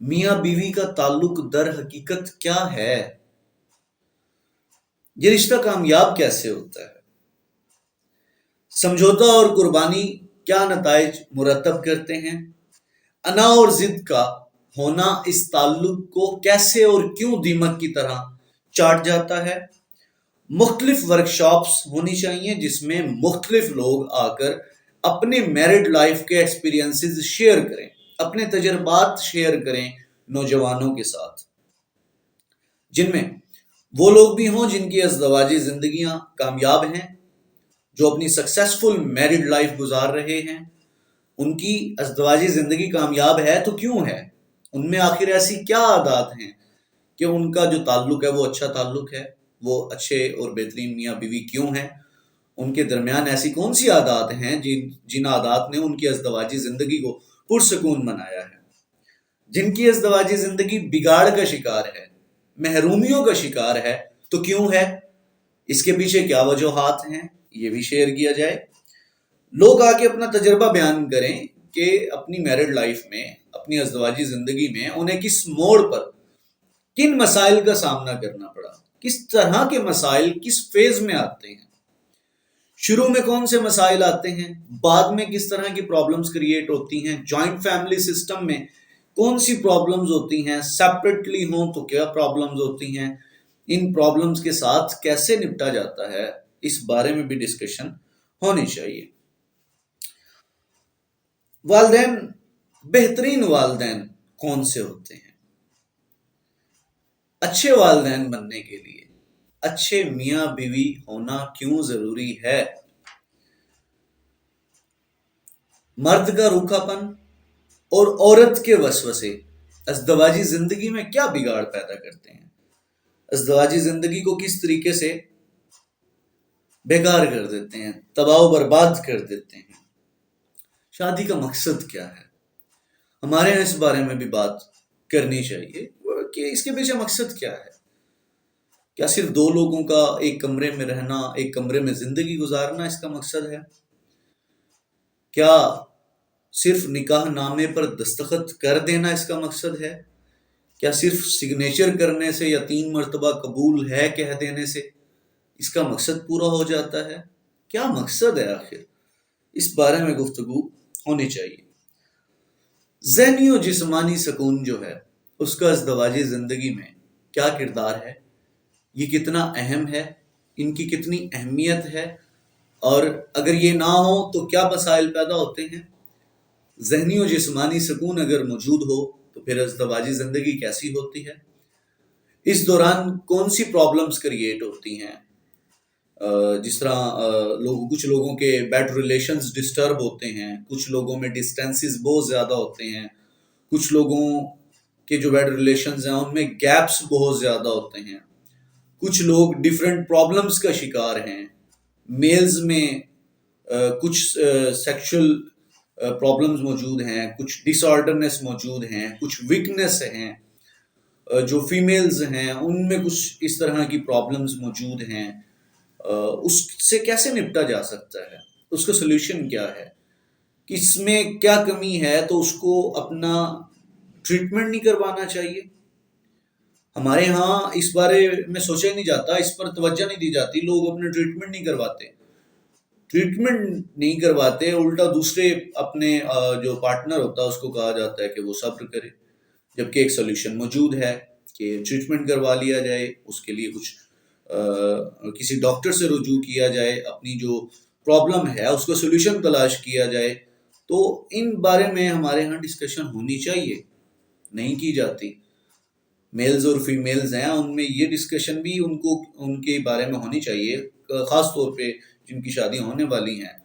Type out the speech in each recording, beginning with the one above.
میاں بیوی کا تعلق در حقیقت کیا ہے؟ یہ رشتہ کامیاب کیسے ہوتا ہے؟ سمجھوتا اور قربانی کیا نتائج مرتب کرتے ہیں؟ انا اور ضد کا ہونا اس تعلق کو کیسے اور کیوں دیمک کی طرح چاٹ جاتا ہے؟ مختلف ورکشاپس ہونی چاہیے جس میں مختلف لوگ آ کر اپنے میرڈ لائف کے ایکسپیرینسز شیئر کریں، اپنے تجربات شیئر کریں نوجوانوں کے ساتھ، جن میں وہ لوگ بھی ہوں جن کی ازدواجی زندگیاں کامیاب ہیں، جو اپنی سکسیسفل میرڈ لائف گزار رہے ہیں۔ ان کی ازدواجی زندگی کامیاب ہے تو کیوں ہے؟ ان میں آخر ایسی کیا عادات ہیں کہ ان کا جو تعلق ہے وہ اچھا تعلق ہے؟ وہ اچھے اور بہترین میاں بیوی کیوں ہیں؟ ان کے درمیان ایسی کون سی عادات ہیں جن عادات نے ان کی ازدواجی زندگی کو پرسکون بنایا ہے؟ جن کی ازدواجی زندگی بگاڑ کا شکار ہے، محرومیوں کا شکار ہے، تو کیوں ہے؟ اس کے پیچھے کیا وجوہات ہیں؟ یہ بھی شیئر کیا جائے۔ لوگ آ کے اپنا تجربہ بیان کریں کہ اپنی میرڈ لائف میں، اپنی ازدواجی زندگی میں انہیں کس موڑ پر کن مسائل کا سامنا کرنا پڑا، کس طرح کے مسائل کس فیز میں آتے ہیں، شروع میں کون سے مسائل آتے ہیں، بعد میں کس طرح کی پرابلمز کریٹ ہوتی ہیں، جوائنٹ فیملی سسٹم میں کون سی پرابلمز ہوتی ہیں، سیپریٹلی ہوں تو کیا پرابلمز ہوتی ہیں، ان پرابلمز کے ساتھ کیسے نپٹا جاتا ہے، اس بارے میں بھی ڈسکشن ہونی چاہیے۔ والدین، بہترین والدین کون سے ہوتے ہیں؟ اچھے والدین بننے کے لیے اچھے میاں بیوی ہونا کیوں ضروری ہے؟ مرد کا روکھا پن اور عورت کے وسوسے ازدواجی زندگی میں کیا بگاڑ پیدا کرتے ہیں؟ ازدواجی زندگی کو کس طریقے سے بیکار کر دیتے ہیں، تباہ و برباد کر دیتے ہیں؟ شادی کا مقصد کیا ہے؟ ہمارے یہاں اس بارے میں بھی بات کرنی چاہیے کہ اس کے پیچھے مقصد کیا ہے؟ کیا صرف دو لوگوں کا ایک کمرے میں رہنا، ایک کمرے میں زندگی گزارنا اس کا مقصد ہے؟ کیا صرف نکاح نامے پر دستخط کر دینا اس کا مقصد ہے؟ کیا صرف سگنیچر کرنے سے یا 3 مرتبہ قبول ہے کہہ دینے سے اس کا مقصد پورا ہو جاتا ہے؟ کیا مقصد ہے آخر؟ اس بارے میں گفتگو ہونی چاہیے۔ ذہنی و جسمانی سکون جو ہے اس کا ازدواجی زندگی میں کیا کردار ہے؟ یہ کتنا اہم ہے؟ ان کی کتنی اہمیت ہے؟ اور اگر یہ نہ ہو تو کیا مسائل پیدا ہوتے ہیں؟ ذہنی و جسمانی سکون اگر موجود ہو تو پھر ازدواجی زندگی کیسی ہوتی ہے؟ اس دوران کون سی پرابلمز کریٹ ہوتی ہیں؟ جس طرح کچھ لوگوں کے بیڈ ریلیشنز ڈسٹرب ہوتے ہیں، کچھ لوگوں میں ڈسٹینسز بہت زیادہ ہوتے ہیں، کچھ لوگوں کے جو بیڈ ریلیشنز ہیں ان میں گیپس بہت زیادہ ہوتے ہیں، کچھ لوگ ڈیفرنٹ پرابلمز کا شکار ہیں، میلز میں کچھ سیکشل پرابلمز موجود ہیں، کچھ ڈس آرڈرنس موجود ہیں، کچھ ویکنس ہیں، جو فیمیلز ہیں ان میں کچھ اس طرح کی پرابلمز موجود ہیں۔ اس سے کیسے نپٹا جا سکتا ہے؟ اس کا سلوشن کیا ہے؟ اس میں کیا کمی ہے تو اس کو اپنا ٹریٹمنٹ نہیں کروانا چاہیے؟ ہمارے ہاں اس بارے میں سوچا ہی نہیں جاتا، اس پر توجہ نہیں دی جاتی، لوگ اپنے ٹریٹمنٹ نہیں کرواتے، الٹا دوسرے اپنے جو پارٹنر ہوتا ہے اس کو کہا جاتا ہے کہ وہ صبر کرے، جبکہ ایک سلوشن موجود ہے کہ ٹریٹمنٹ کروا لیا جائے، اس کے لیے کچھ کسی ڈاکٹر سے رجوع کیا جائے، اپنی جو پرابلم ہے اس کا سلوشن تلاش کیا جائے۔ تو ان بارے میں ہمارے ہاں ڈسکشن ہونی چاہیے، نہیں کی جاتی۔ میلز اور فیمیلز ہیں ان میں یہ ڈسکشن بھی ان کے بارے میں ہونی چاہیے، خاص طور پہ جن کی شادیاں ہونے والی ہیں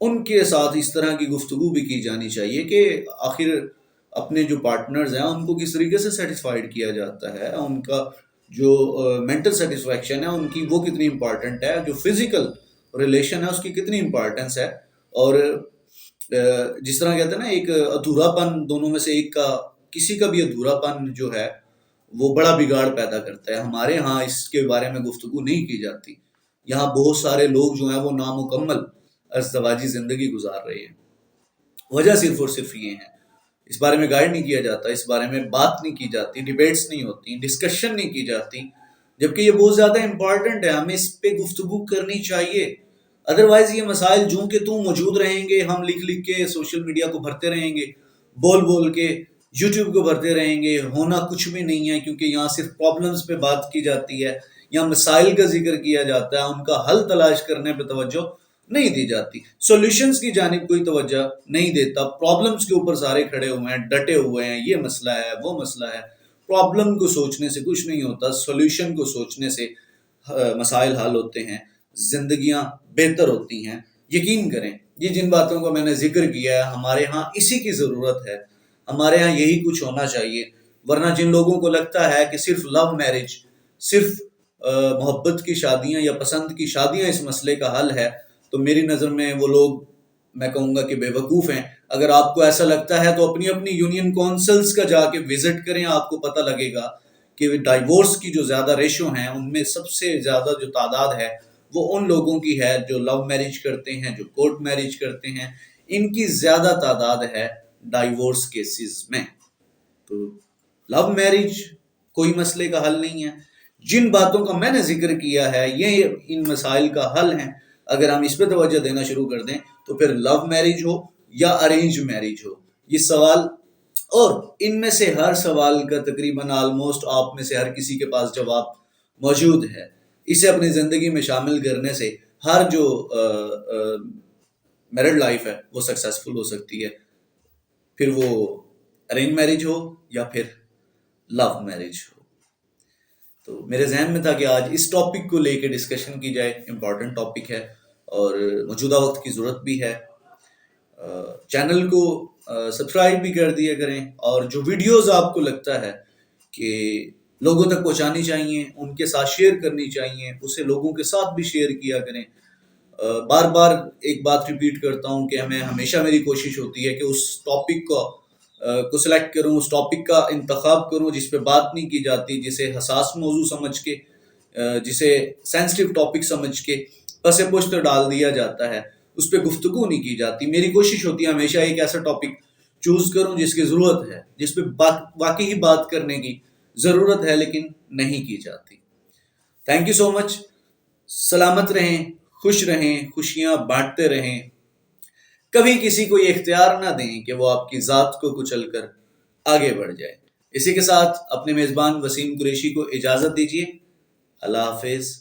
ان کے ساتھ اس طرح کی گفتگو بھی کی جانی چاہیے کہ آخر اپنے جو پارٹنرز ہیں ان کو کس طریقے سے سیٹسفائیڈ کیا جاتا ہے، ان کا جو مینٹل سیٹسفیکشن ہے ان کی وہ کتنی امپورٹنٹ ہے، جو فزیکل ریلیشن ہے اس کی کتنی امپورٹنس ہے، اور جس طرح کہتے ہیں نا ایک ادھورا پن دونوں میں سے ایک کا، کسی کا بھی ادھورا پن جو ہے وہ بڑا بگاڑ پیدا کرتا ہے۔ ہمارے ہاں اس کے بارے میں گفتگو نہیں کی جاتی، یہاں بہت سارے لوگ جو ہیں وہ نامکمل ازدواجی زندگی گزار رہے ہیں۔ وجہ صرف اور صرف یہ ہے، اس بارے میں گائیڈ نہیں کیا جاتا، اس بارے میں بات نہیں کی جاتی، ڈیبیٹس نہیں ہوتی، ڈسکشن نہیں کی جاتی، جبکہ یہ بہت زیادہ امپورٹنٹ ہے، ہمیں اس پہ گفتگو کرنی چاہیے۔ ادروائز یہ مسائل جوں کہ توں موجود رہیں گے، ہم لکھ لکھ کے سوشل میڈیا کو بھرتے رہیں گے، بول بول کے یوٹیوب کو بھرتے رہیں گے، ہونا کچھ بھی نہیں ہے، کیونکہ یہاں صرف پرابلمز پہ بات کی جاتی ہے، یہاں مسائل کا ذکر کیا جاتا ہے، ان کا حل تلاش کرنے پہ توجہ نہیں دی جاتی، سولوشنز کی جانب کوئی توجہ نہیں دیتا، پرابلمز کے اوپر سارے کھڑے ہوئے ہیں، ڈٹے ہوئے ہیں، یہ مسئلہ ہے، وہ مسئلہ ہے۔ پرابلم کو سوچنے سے کچھ نہیں ہوتا، سولوشن کو سوچنے سے مسائل حل ہوتے ہیں، زندگیاں بہتر ہوتی ہیں۔ یقین کریں، یہ جن باتوں کو میں نے ذکر کیا ہے، ہمارے ہاں اسی کی ضرورت ہے، ہمارے ہاں یہی کچھ ہونا چاہیے۔ ورنہ جن لوگوں کو لگتا ہے کہ صرف لو میرج، صرف محبت کی شادیاں یا پسند کی شادیاں اس مسئلے کا حل ہے، تو میری نظر میں وہ لوگ، میں کہوں گا کہ بے وقوف ہیں۔ اگر آپ کو ایسا لگتا ہے تو اپنی اپنی یونین کونسلز کا جا کے وزٹ کریں، آپ کو پتہ لگے گا کہ ڈائیورس کی جو زیادہ ریشو ہیں، ان میں سب سے زیادہ جو تعداد ہے وہ ان لوگوں کی ہے جو لو میرج کرتے ہیں، جو کورٹ میرج کرتے ہیں، ان کی زیادہ تعداد ہے ڈائیورس کیسز میں۔ تو لو میرج کوئی مسئلے کا حل نہیں ہے، جن باتوں کا میں نے ذکر کیا ہے یہ ان مسائل کا حل ہیں۔ اگر ہم اس پہ توجہ دینا شروع کر دیں تو پھر لو میرج ہو یا ارینج میرج ہو، یہ سوال، اور ان میں سے ہر سوال کا تقریباً آلموسٹ آپ میں سے ہر کسی کے پاس جواب موجود ہے۔ اسے اپنی زندگی میں شامل کرنے سے ہر جو میرڈ لائف ہے وہ سکسیسفل ہو سکتی ہے، پھر وہ ارینج میرج ہو یا پھر لو میرج ہو۔ تو میرے ذہن میں تھا کہ آج اس ٹاپک کو لے کے ڈسکشن کی جائے، امپورٹنٹ ٹاپک ہے اور موجودہ وقت کی ضرورت بھی ہے۔ چینل کو سبسکرائب بھی کر دیا کریں، اور جو ویڈیوز آپ کو لگتا ہے کہ لوگوں تک پہنچانی چاہیے، ان کے ساتھ شیئر کرنی چاہیے، اسے لوگوں کے ساتھ بھی شیئر کیا کریں۔ بار بار ایک بات ریپیٹ کرتا ہوں کہ ہمیشہ میری کوشش ہوتی ہے کہ اس ٹاپک کو سلیکٹ کروں، اس ٹاپک کا انتخاب کروں جس پہ بات نہیں کی جاتی، جسے حساس موضوع سمجھ کے، جسے سینسٹیو ٹاپک سمجھ کے پس پشت ڈال دیا جاتا ہے، اس پہ گفتگو نہیں کی جاتی۔ میری کوشش ہوتی ہے ہمیشہ ایک ایسا ٹاپک چوز کروں جس کی ضرورت ہے، جس پہ واقعی بات کرنے کی ضرورت ہے لیکن نہیں کی جاتی۔ تھینک یو سو مچ، سلامت رہیں، خوش رہیں، خوشیاں بانٹتے رہیں، کبھی کسی کو یہ اختیار نہ دیں کہ وہ آپ کی ذات کو کچل کر آگے بڑھ جائے۔ اسی کے ساتھ اپنے میزبان وسیم قریشی کو اجازت دیجیے، اللہ حافظ۔